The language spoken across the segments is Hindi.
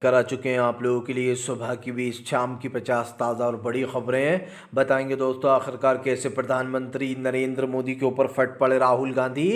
करा चुके हैं आप लोगों के लिए सुबह की 20 शाम की 50 ताज़ा और बड़ी खबरें हैं। बताएंगे दोस्तों आखिरकार कैसे प्रधानमंत्री नरेंद्र मोदी के ऊपर फट पड़े राहुल गांधी,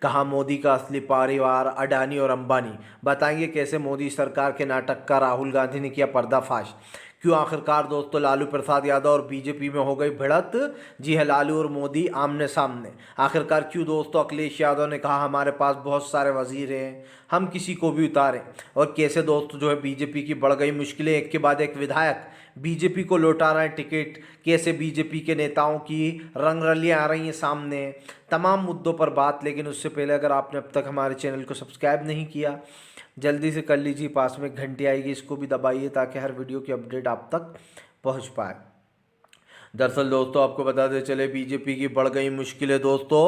कहाँ मोदी का असली परिवार अडानी और अंबानी। बताएंगे कैसे मोदी सरकार के नाटक का राहुल गांधी ने किया पर्दाफाश। क्यों आखिरकार दोस्तों लालू प्रसाद यादव और बीजेपी में हो गई भिड़त। जी है, लालू और मोदी आमने सामने। आखिरकार क्यों दोस्तों अखिलेश यादव ने कहा हमारे पास बहुत सारे वजीर हैं, हम किसी को भी उतारें। और कैसे दोस्तों जो है बीजेपी की बढ़ गई मुश्किलें, एक के बाद एक विधायक बीजेपी को लौटा रहे हैं टिकट। कैसे बीजेपी के नेताओं की रंगरलियां आ रही हैं सामने। तमाम मुद्दों पर बात, लेकिन उससे पहले अगर आपने अब तक हमारे चैनल को सब्सक्राइब नहीं किया जल्दी से कर लीजिए। पास में घंटी आएगी, इसको भी दबाइए ताकि हर वीडियो की अपडेट आप तक पहुंच पाए। दरअसल दोस्तों आपको बताते चले बीजेपी की बढ़ गई मुश्किलें। दोस्तों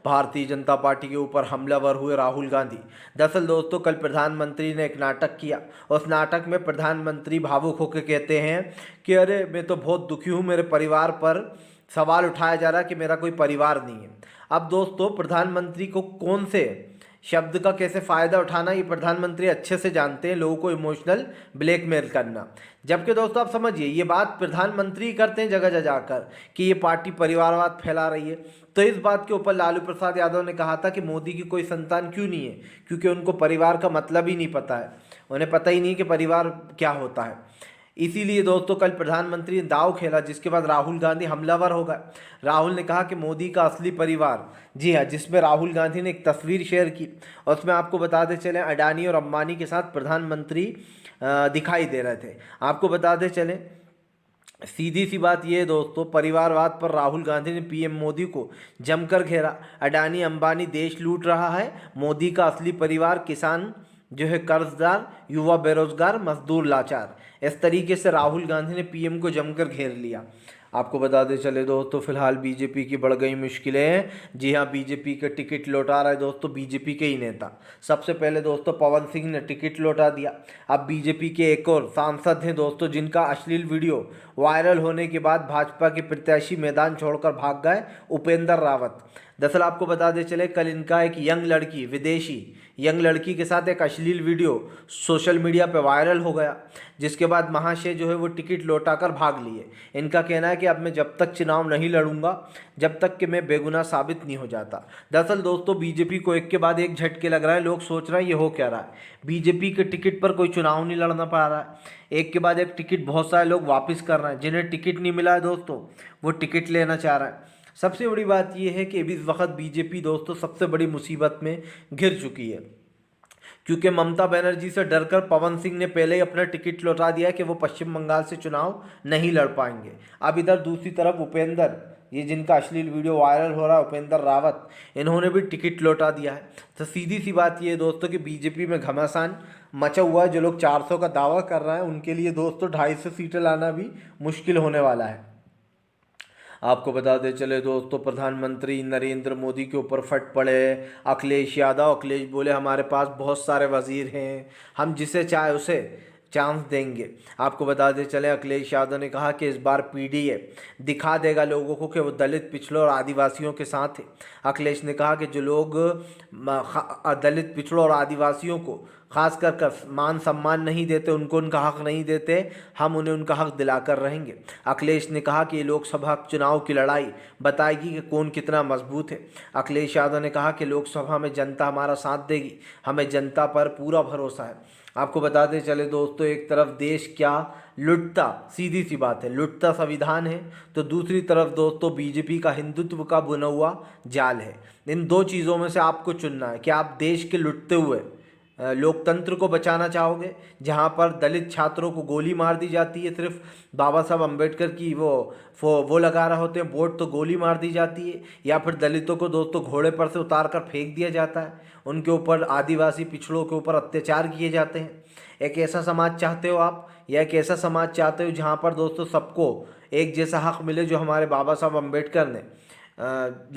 भारतीय जनता पार्टी के ऊपर हमलावर हुए राहुल गांधी। दरअसल दोस्तों कल प्रधानमंत्री ने एक नाटक किया। उस नाटक में प्रधानमंत्री भावुक होकर कहते हैं कि अरे मैं तो बहुत दुखी हूँ, मेरे परिवार पर सवाल उठाया जा रहा है कि मेरा कोई परिवार नहीं है। अब दोस्तों प्रधानमंत्री को कौन से शब्द का कैसे फ़ायदा उठाना ये प्रधानमंत्री अच्छे से जानते हैं, लोगों को इमोशनल ब्लैकमेल करना। जबकि दोस्तों आप समझिए ये बात प्रधानमंत्री करते हैं जगह जगह जाकर कि ये पार्टी परिवारवाद फैला रही है। तो इस बात के ऊपर लालू प्रसाद यादव ने कहा था कि मोदी की कोई संतान क्यों नहीं है, क्योंकि उनको परिवार का मतलब ही नहीं पता है, उन्हें पता ही नहीं कि परिवार क्या होता है। इसीलिए दोस्तों कल प्रधानमंत्री ने दाव खेला, जिसके बाद राहुल गांधी हमलावर हो गए। राहुल ने कहा कि मोदी का असली परिवार, जी हाँ, जिसमें राहुल गांधी ने एक तस्वीर शेयर की और उसमें आपको बताते चले अडानी और अंबानी के साथ प्रधानमंत्री दिखाई दे रहे थे। आपको बताते चले सीधी सी बात यह है दोस्तों, परिवारवाद पर राहुल गांधी ने पीएम मोदी को जमकर घेरा। अडानी अंबानी देश लूट रहा है, मोदी का असली परिवार किसान जो है कर्जदार, युवा बेरोजगार, मजदूर लाचार। इस तरीके से राहुल गांधी ने पीएम को जमकर घेर लिया। आपको बताते चले दोस्तों फिलहाल बीजेपी की बढ़ गई मुश्किलें। जी हाँ, बीजेपी के टिकट लौटा रहा है दोस्तों बीजेपी के ही नेता। सबसे पहले दोस्तों पवन सिंह ने टिकट लौटा दिया। अब बीजेपी के एक और सांसद हैं दोस्तों जिनका अश्लील वीडियो वायरल होने के बाद भाजपा के प्रत्याशी मैदान छोड़कर भाग गए, उपेंद्र रावत। दरअसल आपको बताते चले कल इनका एक यंग लड़की, विदेशी यंग लड़की के साथ एक अश्लील वीडियो सोशल मीडिया पर वायरल हो गया, जिसके बाद महाशय जो है वो टिकट लौटाकर भाग लिए। इनका कहना है कि अब मैं जब तक चुनाव नहीं लड़ूंगा जब तक कि मैं बेगुनाह साबित नहीं हो जाता। दरअसल दोस्तों बीजेपी को एक के बाद एक झटके लग रहा है, लोग सोच रहे हैं ये हो क्या रहा है। बीजेपी के टिकट पर कोई चुनाव नहीं लड़ना पा रहा है, एक के बाद एक टिकट बहुत सारे लोग वापस कर रहे हैं। जिन्हें टिकट नहीं मिला है दोस्तों वो टिकट लेना चाह रहे हैं। सबसे बड़ी बात यह है कि इस वक्त बीजेपी दोस्तों सबसे बड़ी मुसीबत में घिर चुकी है, क्योंकि ममता बनर्जी से डरकर पवन सिंह ने पहले ही अपना टिकट लौटा दिया कि वो पश्चिम बंगाल से चुनाव नहीं लड़ पाएंगे। अब इधर दूसरी तरफ उपेंद्र, ये जिनका अश्लील वीडियो वायरल हो रहा है, उपेंद्र रावत, इन्होंने भी टिकट लौटा दिया है। तो सीधी सी बात ये है दोस्तों कि बीजेपी में घमासान मचा हुआ है। जो लोग 400 का दावा कर रहे हैं उनके लिए दोस्तों 250 सीटें लाना भी मुश्किल होने वाला है। आपको बताते चले दोस्तों प्रधानमंत्री नरेंद्र मोदी के ऊपर फट पड़े अखिलेश यादव। अखिलेश बोले हमारे पास बहुत सारे वजीर हैं, हम जिसे चाहे उसे चांस देंगे। आपको बताते चले अखिलेश यादव ने कहा कि इस बार पीडीए दिखा देगा लोगों को कि वो दलित, पिछड़ों और आदिवासियों के साथ है। अखिलेश ने कहा कि जो लोग दलित, पिछड़ों और आदिवासियों को खास कर मान सम्मान नहीं देते, उनको उनका हक नहीं देते, हम उन्हें उनका हक दिलाकर रहेंगे। अखिलेश ने कहा कि ये लोकसभा चुनाव की लड़ाई बताएगी कि कौन कितना मजबूत है। अखिलेश यादव ने कहा कि लोकसभा में जनता हमारा साथ देगी, हमें जनता पर पूरा भरोसा है। आपको बताते चले दोस्तों एक तरफ देश क्या लुटता, सीधी सी बात है, लुटता संविधान है, तो दूसरी तरफ दोस्तों बीजेपी का हिंदुत्व का बुना हुआ जाल है। इन दो चीज़ों में से आपको चुनना है कि आप देश के लुटते हुए लोकतंत्र को बचाना चाहोगे, जहां पर दलित छात्रों को गोली मार दी जाती है, सिर्फ बाबा साहब अम्बेडकर की वो लगा रहे होते हैं वोट तो गोली मार दी जाती है, या फिर दलितों को दोस्तों घोड़े पर से उतार कर फेंक दिया जाता है, उनके ऊपर आदिवासी पिछड़ों के ऊपर अत्याचार किए जाते हैं। एक ऐसा समाज चाहते हो आप, या एक ऐसा समाज चाहते हो जहाँ पर दोस्तों सबको एक जैसा हक मिले, जो हमारे बाबा साहब अम्बेडकर ने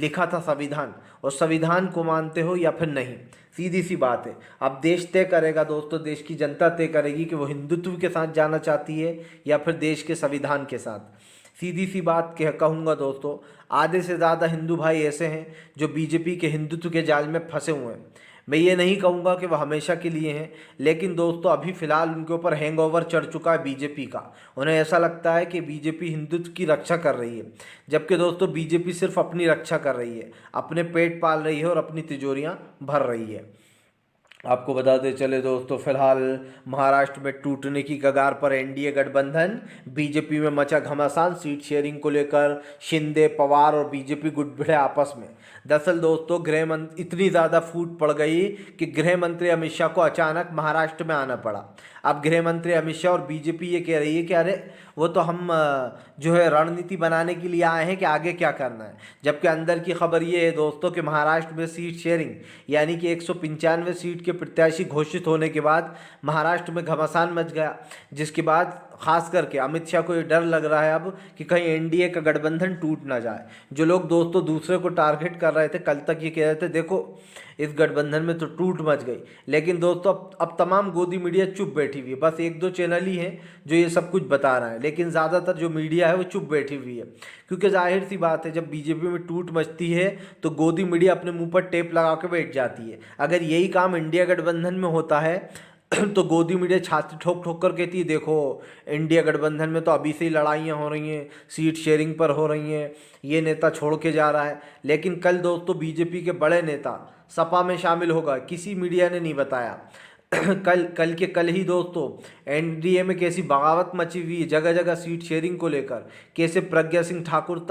लिखा था संविधान, और संविधान को मानते हो या फिर नहीं। सीधी सी बात है, अब देश तय करेगा दोस्तों, देश की जनता तय करेगी कि वो हिंदुत्व के साथ जाना चाहती है या फिर देश के संविधान के साथ। सीधी सी बात कहूँगा दोस्तों, आधे से ज़्यादा हिंदू भाई ऐसे हैं जो बीजेपी के हिंदुत्व के जाल में फंसे हुए हैं। मैं ये नहीं कहूँगा कि वह हमेशा के लिए हैं, लेकिन दोस्तों अभी फ़िलहाल उनके ऊपर हैंगओवर चढ़ चुका है बीजेपी का। उन्हें ऐसा लगता है कि बीजेपी हिंदुत्व की रक्षा कर रही है, जबकि दोस्तों बीजेपी सिर्फ अपनी रक्षा कर रही है, अपने पेट पाल रही है और अपनी तिजोरियां भर रही है। आपको बताते चले दोस्तों, फिलहाल महाराष्ट्र में टूटने की कगार पर एनडीए गठबंधन, बीजेपी में मचा घमासान, सीट शेयरिंग को लेकर शिंदे, पवार और बीजेपी गुटभिड़े आपस में। दरअसल दोस्तों गृह मंत्री इतनी ज़्यादा फूट पड़ गई कि गृह मंत्री अमित शाह को अचानक महाराष्ट्र में आना पड़ा। अब गृह मंत्री अमित शाह और बीजेपी ये कह रही है कि अरे वो तो हम जो है रणनीति बनाने के लिए आए हैं कि आगे क्या करना है, जबकि अंदर की खबर ये है दोस्तों कि महाराष्ट्र में सीट शेयरिंग यानी कि 195 सीट के प्रत्याशी घोषित होने के बाद महाराष्ट्र में घमासान मच गया, जिसके बाद खास करके अमित शाह को ये डर लग रहा है अब कि कहीं एनडीए का गठबंधन टूट ना जाए। जो लोग दोस्तों दूसरे को टारगेट कर रहे थे, कल तक ये कह रहे थे देखो इस गठबंधन में तो टूट मच गई, लेकिन दोस्तों अब तमाम गोदी मीडिया चुप बैठी हुई है। बस एक दो चैनल ही हैं जो ये सब कुछ बता रहे हैं, लेकिन ज़्यादातर जो मीडिया है वो चुप बैठी हुई है, क्योंकि जाहिर सी बात है जब बीजेपी में टूट मचती है तो गोदी मीडिया अपने मुंह पर टेप लगा के बैठ जाती है। अगर यही काम इंडिया गठबंधन में होता है तो गोदी मीडिया छाती ठोक ठोक कर कहती है देखो इंडिया गठबंधन में तो अभी से ही लड़ाइयाँ हो रही हैं, सीट शेयरिंग पर हो रही हैं, ये नेता छोड़ के जा रहा है। लेकिन कल दोस्तों बीजेपी के बड़े नेता सपा में शामिल होगा, किसी मीडिया ने नहीं बताया। कल ही दोस्तों एनडीए में कैसी बगावत मची हुई है, जगह जगह सीट शेयरिंग को लेकर कैसे प्रज्ञा सिंह ठाकुर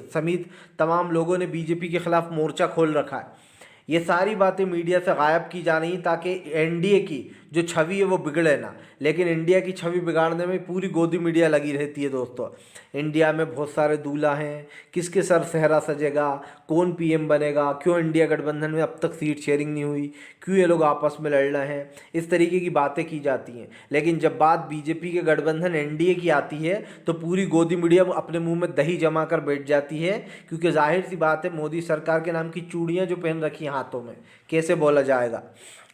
समेत तमाम लोगों ने बीजेपी के खिलाफ मोर्चा खोल रखा है। ये सारी बातें मीडिया से गायब की जा रही ताकि एनडीए की जो छवि है वो बिगड़े ना, लेकिन इंडिया की छवि बिगाड़ने में पूरी गोदी मीडिया लगी रहती है दोस्तों। इंडिया में बहुत सारे दूल्हा हैं, किसके सर सेहरा सजेगा, कौन पीएम बनेगा, क्यों इंडिया गठबंधन में अब तक सीट शेयरिंग नहीं हुई, क्यों ये लोग आपस में लड़ रहे हैं, इस तरीके की बातें की जाती हैं। लेकिन जब बात बीजेपी के गठबंधन एनडीए की आती है तो पूरी गोदी मीडिया अपने मुंह में दही जमा कर बैठ जाती है, क्योंकि जाहिर सी बात है मोदी सरकार के नाम की चूड़ियाँ जो पहन रखी हैं हाथों में, कैसे बोला जाएगा।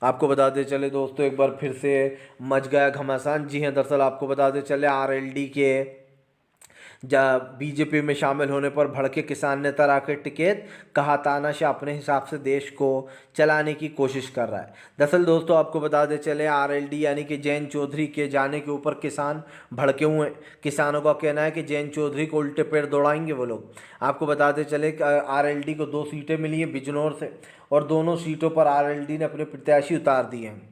आपको बताते चले दोस्तों एक बार फिर से मच गया घमासान। जी हाँ, दरअसल आपको बताते चले आरएलडी के जब बीजेपी में शामिल होने पर भड़के किसान नेता राकेश टिकैत, कहा तानाशाह अपने हिसाब से देश को चलाने की कोशिश कर रहा है। दरअसल दोस्तों आपको बताते चले आरएलडी यानी कि जयंत चौधरी के जाने के ऊपर किसान भड़के हुए हैं। किसानों का कहना है कि जयंत चौधरी को उल्टे पैर दौड़ाएंगे वो लोग। आपको बताते चले कि आरएलडी को 2 सीटें मिली हैं बिजनौर से, और दोनों सीटों पर आरएलडी ने अपने प्रत्याशी उतार दिए हैं।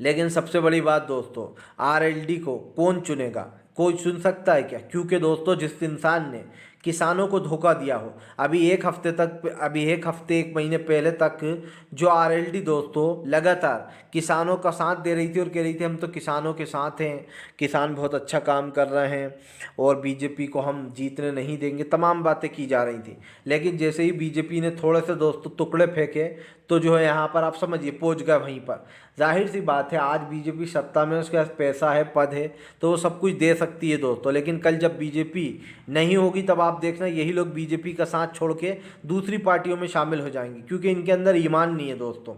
लेकिन सबसे बड़ी बात दोस्तों, आरएलडी को कौन चुनेगा, कोई चुन सकता है क्या? क्योंकि दोस्तों जिस इंसान ने किसानों को धोखा दिया हो, अभी एक हफ्ते 1 महीने पहले तक जो आरएलडी दोस्तों लगातार किसानों का साथ दे रही थी और कह रही थी हम तो किसानों के साथ हैं, किसान बहुत अच्छा काम कर रहे हैं और बीजेपी को हम जीतने नहीं देंगे, तमाम बातें की जा रही थी। लेकिन जैसे ही बीजेपी ने थोड़े से दोस्तों टुकड़े फेंके तो जो है यहाँ पर आप समझिए पहुँच गए वहीं पर। जाहिर सी बात है आज बीजेपी सत्ता में, उसके पास पैसा है, पद है, तो वो सब कुछ दे सकती है दोस्तों। लेकिन कल जब बीजेपी नहीं होगी तब आप देखना यही लोग बीजेपी का साथ छोड़ के दूसरी पार्टियों में शामिल हो जाएंगे, क्योंकि इनके अंदर ईमान नहीं है दोस्तों।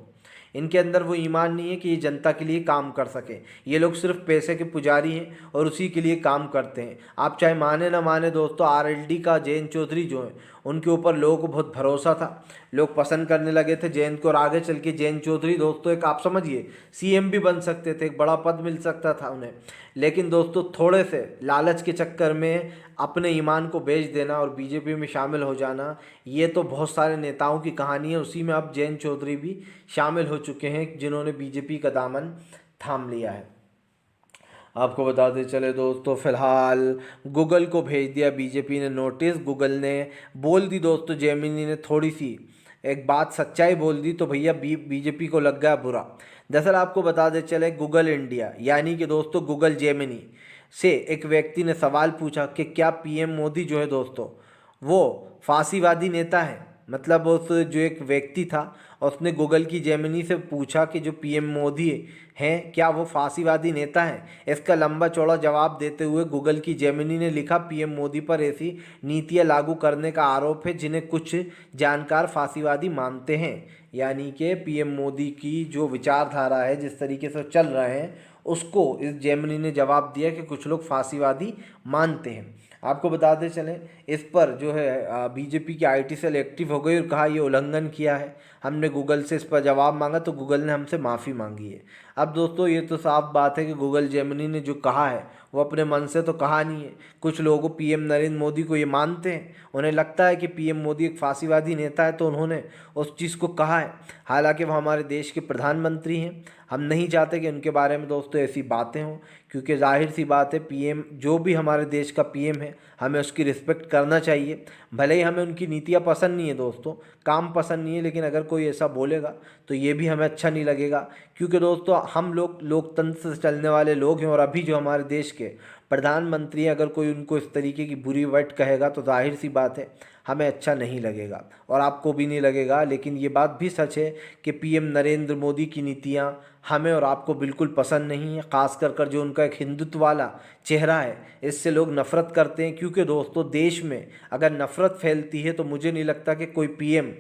इनके अंदर वो ईमान नहीं है कि ये जनता के लिए काम कर सके। ये लोग सिर्फ पैसे के पुजारी हैं और उसी के लिए काम करते हैं। आप चाहे माने ना माने दोस्तों, आरएलडी का जयंत चौधरी जो है उनके ऊपर लोगों को बहुत भरोसा था, लोग पसंद करने लगे थे जयंत को, और आगे चल के जयंत चौधरी दोस्तों एक आप समझिए सीएम भी बन सकते थे, एक बड़ा पद मिल सकता था उन्हें। लेकिन दोस्तों थोड़े से लालच के चक्कर में अपने ईमान को बेच देना और बीजेपी में शामिल हो जाना, ये तो बहुत सारे नेताओं की कहानी है। उसी में अब जयंत चौधरी भी शामिल हो चुके हैं जिन्होंने बीजेपी का दामन थाम लिया है। आपको बताते चले दोस्तों, फिलहाल गूगल को भेज दिया बीजेपी ने नोटिस। गूगल ने बोल दी दोस्तों, जेमिनी ने थोड़ी सी एक बात सच्चाई बोल दी तो भैया बीजेपी को लग गया बुरा। दरअसल आपको बताते चले गूगल इंडिया यानी कि दोस्तों गूगल जेमिनी से एक व्यक्ति ने सवाल पूछा कि क्या पीएम मोदी जो है दोस्तों वो फांसीवादी नेता है। मतलब उस जो एक व्यक्ति था उसने गूगल की जेमिनी से पूछा कि जो पीएम मोदी हैं क्या वो फांसीवादी नेता हैं। इसका लंबा चौड़ा जवाब देते हुए गूगल की जेमिनी ने लिखा, पीएम मोदी पर ऐसी नीतियां लागू करने का आरोप है जिन्हें कुछ जानकार फांसीवादी मानते हैं। यानी कि पीएम मोदी की जो विचारधारा है, जिस तरीके से चल रहे हैं, उसको इस जेमिनी ने जवाब दिया कि कुछ लोग फांसीवादी मानते हैं। आपको बताते चलें, इस पर जो है बीजेपी की आईटी सेल एक्टिव हो गई और कहा ये उल्लंघन किया है। हमने गूगल से इस पर जवाब मांगा तो गूगल ने हमसे माफ़ी मांगी है। अब दोस्तों ये तो साफ बात है कि गूगल जेमिनी ने जो कहा है वो अपने मन से तो कहा नहीं है। कुछ लोगों पीएम नरेंद्र मोदी को ये मानते हैं, उन्हें लगता है कि पीएम मोदी एक फांसीवादी नेता है तो उन्होंने उस चीज़ को कहा है। हालांकि वो हमारे देश के प्रधानमंत्री हैं। हम नहीं चाहते कि उनके बारे में दोस्तों ऐसी बातें हों, क्योंकि जाहिर सी बात है पीएम जो भी हमारे देश का पीएम है हमें उसकी रिस्पेक्ट करना चाहिए। भले ही हमें उनकी नीतियाँ पसंद नहीं है दोस्तों, काम पसंद नहीं है, लेकिन अगर कोई ऐसा बोलेगा तो ये भी हमें अच्छा नहीं लगेगा। क्योंकि दोस्तों हम लोग लोकतंत्र से चलने वाले लोग हैं और अभी जो हमारे देश के प्रधानमंत्री अगर कोई उनको इस तरीके की बुरी वर्ड कहेगा तो जाहिर सी बात है हमें अच्छा नहीं लगेगा और आपको भी नहीं लगेगा। लेकिन ये बात भी सच है कि पीएम नरेंद्र मोदी की नीतियाँ हमें और आपको बिल्कुल पसंद नहीं है। ख़ास कर जो उनका एक हिंदुत्व वाला चेहरा है, इससे लोग नफ़रत करते हैं। क्योंकि दोस्तों देश में अगर नफ़रत फैलती है तो मुझे नहीं लगता कि कोई पीएम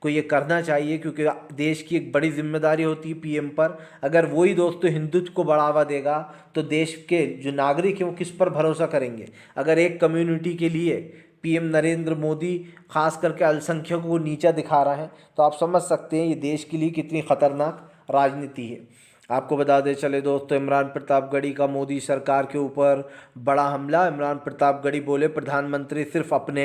को ये करना चाहिए, क्योंकि देश की एक बड़ी जिम्मेदारी होती है पीएम पर। अगर वही दोस्तों हिंदुत्व को बढ़ावा देगा तो देश के जो नागरिक हैं वो किस पर भरोसा करेंगे। अगर एक कम्युनिटी के लिए पीएम नरेंद्र मोदी खास करके अल्पसंख्यकों को नीचा दिखा रहा है तो आप समझ सकते हैं ये देश के लिए कितनी खतरनाक राजनीति है। आपको बता दें चले दोस्तों, इमरान प्रतापगढ़ी का मोदी सरकार के ऊपर बड़ा हमला। इमरान प्रतापगढ़ी बोले प्रधानमंत्री सिर्फ अपने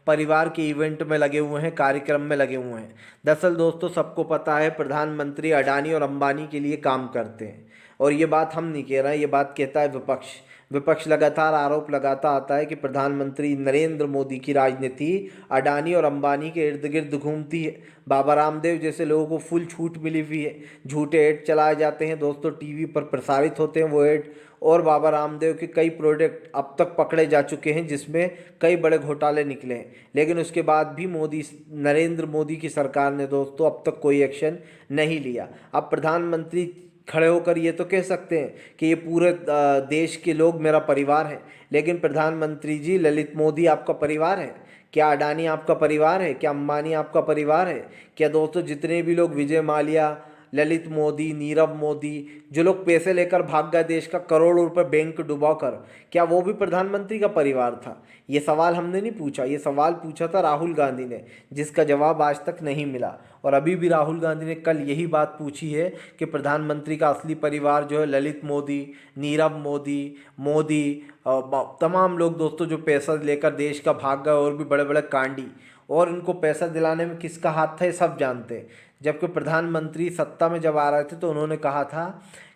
परिवार के इवेंट में लगे हुए हैं, कार्यक्रम में लगे हुए हैं। दरअसल दोस्तों सबको पता है प्रधानमंत्री अडानी और अंबानी के लिए काम करते हैं और ये बात हम नहीं कह रहे हैं, ये बात कहता है विपक्ष। विपक्ष लगातार आरोप लगाता आता है कि प्रधानमंत्री नरेंद्र मोदी की राजनीति अडानी और अंबानी के इर्द गिर्द घूमती है। बाबा रामदेव जैसे लोगों को फुल छूट मिली हुई है, झूठे ऐड चलाए जाते हैं दोस्तों, टीवी पर प्रसारित होते हैं वो ऐड। और बाबा रामदेव के कई प्रोडक्ट अब तक पकड़े जा चुके हैं जिसमें कई बड़े घोटाले निकले हैं, लेकिन उसके बाद भी नरेंद्र मोदी की सरकार ने दोस्तों अब तक कोई एक्शन नहीं लिया। अब प्रधानमंत्री खड़े होकर ये तो कह सकते हैं कि ये पूरे देश के लोग मेरा परिवार है, लेकिन प्रधानमंत्री जी ललित मोदी आपका परिवार है क्या? अडानी आपका परिवार है क्या? अंबानी आपका परिवार है क्या? दोस्तों जितने भी लोग, विजय माल्या, ललित मोदी, नीरव मोदी, जो लोग पैसे लेकर भाग गए देश का करोड़ों रुपए बैंक डुबाकर, क्या वो भी प्रधानमंत्री का परिवार था? ये सवाल हमने नहीं पूछा, ये सवाल पूछा था राहुल गांधी ने, जिसका जवाब आज तक नहीं मिला। और अभी भी राहुल गांधी ने कल यही बात पूछी है कि प्रधानमंत्री का असली परिवार जो है ललित मोदी, नीरव मोदी तमाम लोग दोस्तों जो पैसा लेकर देश का भाग गए और भी बड़े बड़े कांडी, और इनको पैसा दिलाने में किसका हाथ था ये सब जानते हैं। जबकि प्रधानमंत्री सत्ता में जब आ रहे थे तो उन्होंने कहा था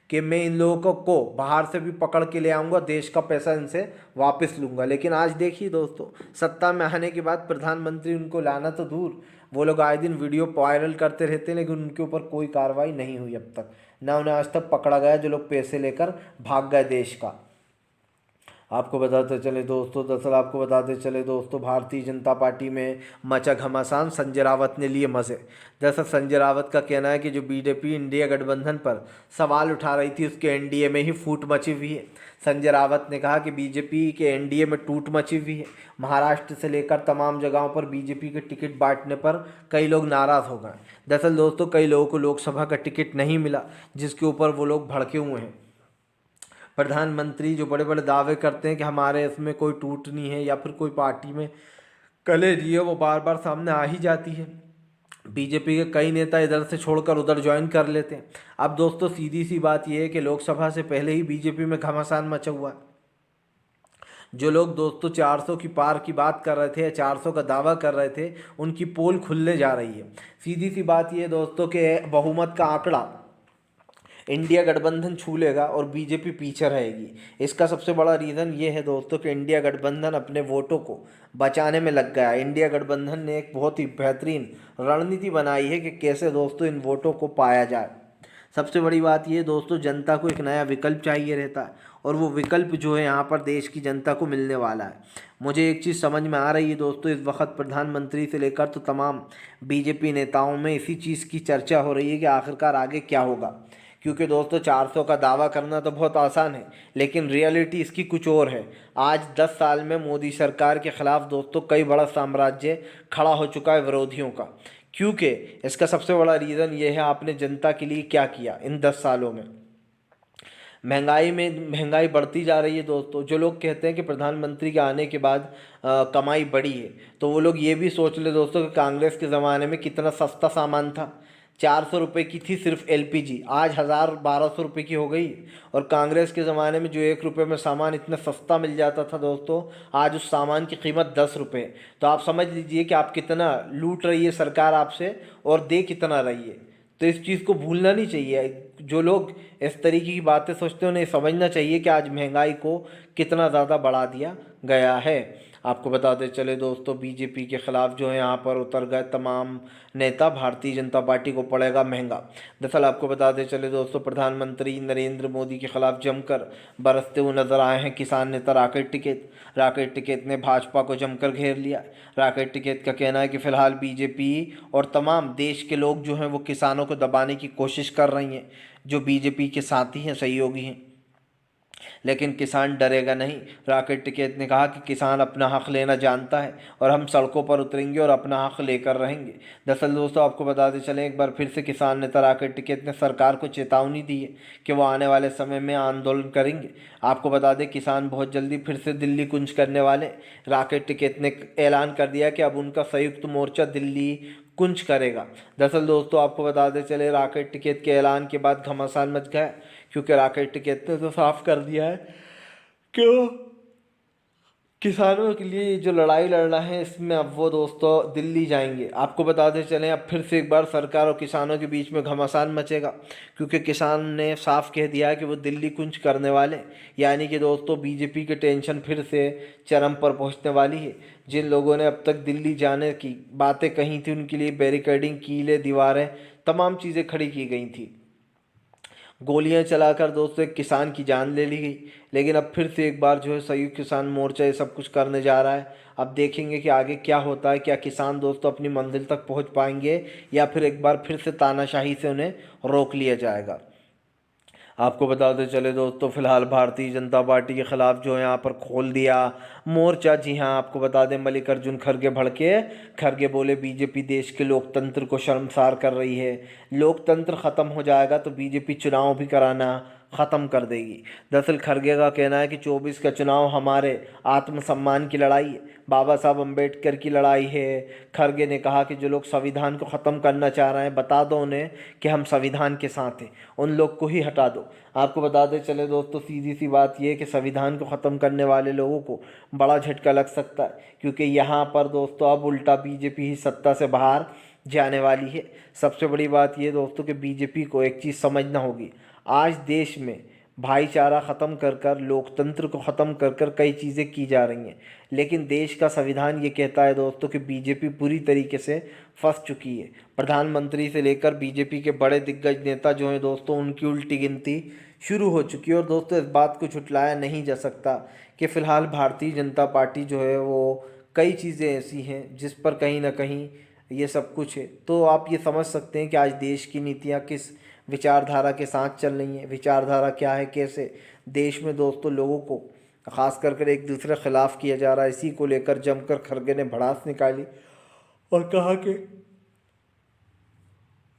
कि मैं इन लोगों को बाहर से भी पकड़ के ले आऊँगा, देश का पैसा इनसे वापस लूँगा। लेकिन आज देखिए दोस्तों, सत्ता में आने के बाद प्रधानमंत्री उनको लाना तो दूर, वो लोग आए दिन वीडियो वायरल करते रहते हैं, लेकिन उनके ऊपर कोई कार्रवाई नहीं हुई अब तक, ना उन्हें आज तक पकड़ा गया जो लोग पैसे लेकर भाग गए देश का। आपको बताते चले दोस्तों, दरअसल आपको बताते चले दोस्तों, भारतीय जनता पार्टी में मचा घमासान, संजय रावत ने लिए मज़े। दरअसल संजय रावत का कहना है कि जो बीजेपी इंडिया गठबंधन पर सवाल उठा रही थी उसके एनडीए में ही फूट मची हुई है। संजय रावत ने कहा कि बीजेपी के एनडीए में टूट मची हुई है। महाराष्ट्र से लेकर तमाम जगहों पर बीजेपी के टिकट बांटने पर कई लोग नाराज़ हो गए। दरअसल दोस्तों कई लोगों को लोकसभा का टिकट नहीं मिला, जिसके ऊपर वो लोग भड़के हुए हैं। प्रधानमंत्री जो बड़े बड़े दावे करते हैं कि हमारे इसमें कोई टूट नहीं है या फिर कोई पार्टी में कलेजी है, वो बार बार सामने आ ही जाती है। बीजेपी के कई नेता इधर से छोड़कर उधर ज्वाइन कर लेते हैं। अब दोस्तों सीधी सी बात यह है कि लोकसभा से पहले ही बीजेपी में घमासान मचा हुआ है। जो लोग दोस्तों 400 की पार की बात कर रहे थे या 400 का दावा कर रहे थे, उनकी पोल खुलने जा रही है। सीधी सी बात यह दोस्तों के बहुमत का आंकड़ा इंडिया गठबंधन छू लेगा और बीजेपी पीछे रहेगी। इसका सबसे बड़ा रीज़न ये है दोस्तों कि इंडिया गठबंधन अपने वोटों को बचाने में लग गया है। इंडिया गठबंधन ने एक बहुत ही बेहतरीन रणनीति बनाई है कि कैसे दोस्तों इन वोटों को पाया जाए। सबसे बड़ी बात ये दोस्तों, जनता को एक नया विकल्प चाहिए रहता है और वो विकल्प जो है यहाँ पर देश की जनता को मिलने वाला है। मुझे एक चीज़ समझ में आ रही है दोस्तों, इस वक्त प्रधानमंत्री से लेकर तो तमाम बीजेपी नेताओं में इसी चीज़ की चर्चा हो रही है कि आखिरकार आगे क्या होगा। क्योंकि दोस्तों 400 का दावा करना तो बहुत आसान है, लेकिन रियलिटी इसकी कुछ और है। आज 10 साल में मोदी सरकार के ख़िलाफ़ दोस्तों कई बड़ा साम्राज्य खड़ा हो चुका है विरोधियों का। क्योंकि इसका सबसे बड़ा रीज़न ये है, आपने जनता के लिए क्या किया इन 10 सालों में। महंगाई बढ़ती जा रही है दोस्तों। जो लोग कहते हैं कि प्रधानमंत्री के आने के बाद कमाई बढ़ी है, तो वो लोग ये भी सोच ले दोस्तों कि कांग्रेस के ज़माने में कितना सस्ता सामान था। 400 रुपये की थी सिर्फ एलपीजी, आज 1000-1200 रुपये की हो गई। और कांग्रेस के ज़माने में जो 1 रुपये में सामान इतना सस्ता मिल जाता था दोस्तों, आज उस सामान की कीमत 10 रुपये। तो आप समझ लीजिए कि आप कितना लूट रही है सरकार आपसे और दे कितना रही है। तो इस चीज़ को भूलना नहीं चाहिए। जो लोग इस तरीके की बातें सोचते हैं उन्हें समझना चाहिए कि आज महंगाई को कितना ज़्यादा बढ़ा दिया गया है। आपको बताते चले दोस्तों, बीजेपी के खिलाफ जो है यहाँ पर उतर गए तमाम नेता। भारतीय जनता पार्टी को पड़ेगा महंगा। दरअसल आपको बताते चले दोस्तों, प्रधानमंत्री नरेंद्र मोदी के खिलाफ जमकर बरसते हुए नजर आए हैं किसान नेता राकेश टिकैत। राकेश टिकैत ने भाजपा को जमकर घेर लिया। राकेश टिकैत का कहना है कि फिलहाल बीजेपी और तमाम देश के लोग जो हैं वो किसानों को दबाने की कोशिश कर रही हैं, जो बीजेपी के साथी हैं, सहयोगी हैं, लेकिन किसान डरेगा नहीं। राकेश टिकैत ने कहा कि किसान अपना हक लेना जानता है और हम सड़कों पर उतरेंगे और अपना हक लेकर रहेंगे। दरअसल दोस्तों आपको बताते चलें, एक बार फिर से किसान नेता राकेश टिकैत ने सरकार को चेतावनी दी है कि वो आने वाले समय में आंदोलन करेंगे। आपको बता दें, किसान बहुत जल्दी फिर से दिल्ली कूच करने वाले। राकेश टिकैत ने ऐलान कर दिया कि अब उनका संयुक्त मोर्चा दिल्ली कूच करेगा। दरअसल दोस्तों आपको बताते चले, राकेश टिकैत के ऐलान के बाद घमासान मच गया, क्योंकि राकेश टिकैत ने तो साफ कर दिया है कि वो किसानों के लिए जो लड़ाई लड़ रहा है इसमें अब वो दोस्तों दिल्ली जाएंगे। आपको बताते चलें, अब फिर से एक बार सरकार और किसानों के बीच में घमासान मचेगा, क्योंकि किसान ने साफ कह दिया है कि वो दिल्ली कूच करने वाले। यानी कि दोस्तों बीजेपी की टेंशन फिर से चरम पर पहुंचने वाली है। जिन लोगों ने अब तक दिल्ली जाने की बातें कही थी उनके लिए बैरिकेडिंग, कीलें, दीवारें, तमाम चीज़ें खड़ी की गई थी। गोलियां चलाकर दोस्तों एक किसान की जान ले ली गई। लेकिन अब फिर से एक बार जो है संयुक्त किसान मोर्चा ये सब कुछ करने जा रहा है। अब देखेंगे कि आगे क्या होता है। क्या किसान दोस्तों अपनी मंजिल तक पहुंच पाएंगे या फिर एक बार फिर से तानाशाही से उन्हें रोक लिया जाएगा। आपको बताते चले दोस्तों, फिलहाल भारतीय जनता पार्टी के खिलाफ जो है यहाँ पर खोल दिया मोर्चा। जी हाँ, आपको बता दें, मल्लिकार्जुन खड़गे भड़के। खड़गे बोले बीजेपी देश के लोकतंत्र को शर्मसार कर रही है। लोकतंत्र ख़त्म हो जाएगा तो बीजेपी चुनाव भी कराना ख़त्म कर देगी। दरअसल खड़गे का कहना है कि 24 का चुनाव हमारे आत्मसम्मान की लड़ाई है, बाबा साहब अम्बेडकर की लड़ाई है। खड़गे ने कहा कि जो लोग संविधान को ख़त्म करना चाह रहे हैं, बता दो उन्हें कि हम संविधान के साथ हैं, उन लोग को ही हटा दो। आपको बताते चले दोस्तों, सीधी सी बात यह है कि संविधान को ख़त्म करने वाले लोगों को बड़ा झटका लग सकता है, क्योंकि यहाँ पर दोस्तों अब उल्टा बीजेपी ही सत्ता से बाहर जाने वाली है। सबसे बड़ी बात यह दोस्तों कि बीजेपी को एक चीज़ समझना होगी। आज देश में भाईचारा ख़त्म कर कर, लोकतंत्र को ख़त्म कर कर कई चीज़ें की जा रही हैं, लेकिन देश का संविधान ये कहता है दोस्तों कि बीजेपी पूरी तरीके से फंस चुकी है। प्रधानमंत्री से लेकर बीजेपी के बड़े दिग्गज नेता जो हैं दोस्तों, उनकी उल्टी गिनती शुरू हो चुकी है। और दोस्तों इस बात को झुटलाया नहीं जा सकता कि फ़िलहाल भारतीय जनता पार्टी जो है वो कई चीज़ें ऐसी हैं जिस पर कहीं ना कहीं ये सब कुछ है। तो आप ये समझ सकते हैं कि आज देश की नीतियाँ किस विचारधारा के साथ चल रही हैं। विचारधारा क्या है, कैसे देश में दोस्तों लोगों को खास कर एक दूसरे खिलाफ किया जा रहा है। इसी को लेकर जमकर खड़गे ने भड़ास निकाली और कहा कि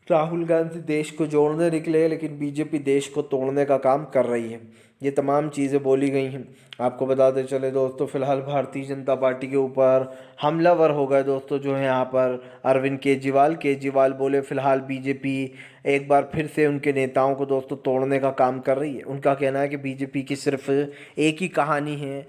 राहुल गांधी देश को जोड़ने निकले, लेकिन बीजेपी देश को तोड़ने का काम कर रही है। ये तमाम चीज़ें बोली गई हैं। आपको बताते चले दोस्तों, फिलहाल भारतीय जनता पार्टी के ऊपर हमलावर हो गए दोस्तों जो है यहाँ पर अरविंद केजरीवाल बोले फिलहाल बीजेपी एक बार फिर से उनके नेताओं को दोस्तों तोड़ने का काम कर रही है। उनका कहना है कि बीजेपी की सिर्फ एक ही कहानी है,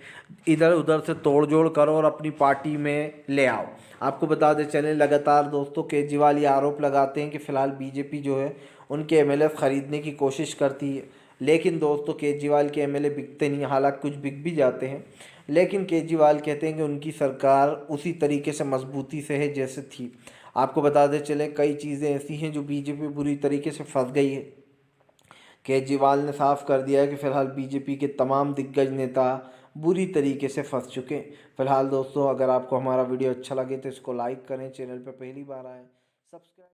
इधर उधर से तोड़ जोड़ करो और अपनी पार्टी में ले आओ। आपको बताते चलें, लगातार दोस्तों केजरीवाल ये आरोप लगाते हैं कि फ़िलहाल बीजेपी जो है उनके एमएलए ख़रीदने की कोशिश करती है, लेकिन दोस्तों केजरीवाल के एमएलए बिकते नहीं। हालांकि कुछ बिक भी जाते हैं, लेकिन केजरीवाल कहते हैं कि उनकी सरकार उसी तरीके से मजबूती से है जैसे थी। आपको बताते चलें, कई चीज़ें ऐसी हैं जो बीजेपी बुरी तरीके से फंस गई है। केजरीवाल ने साफ कर दिया है कि फ़िलहाल बीजेपी के तमाम दिग्गज नेता बुरी तरीके से फंस चुके हैं। फिलहाल दोस्तों, अगर आपको हमारा वीडियो अच्छा लगे तो इसको लाइक करें, चैनल पर पहली बार आएँ सब्सक्राइब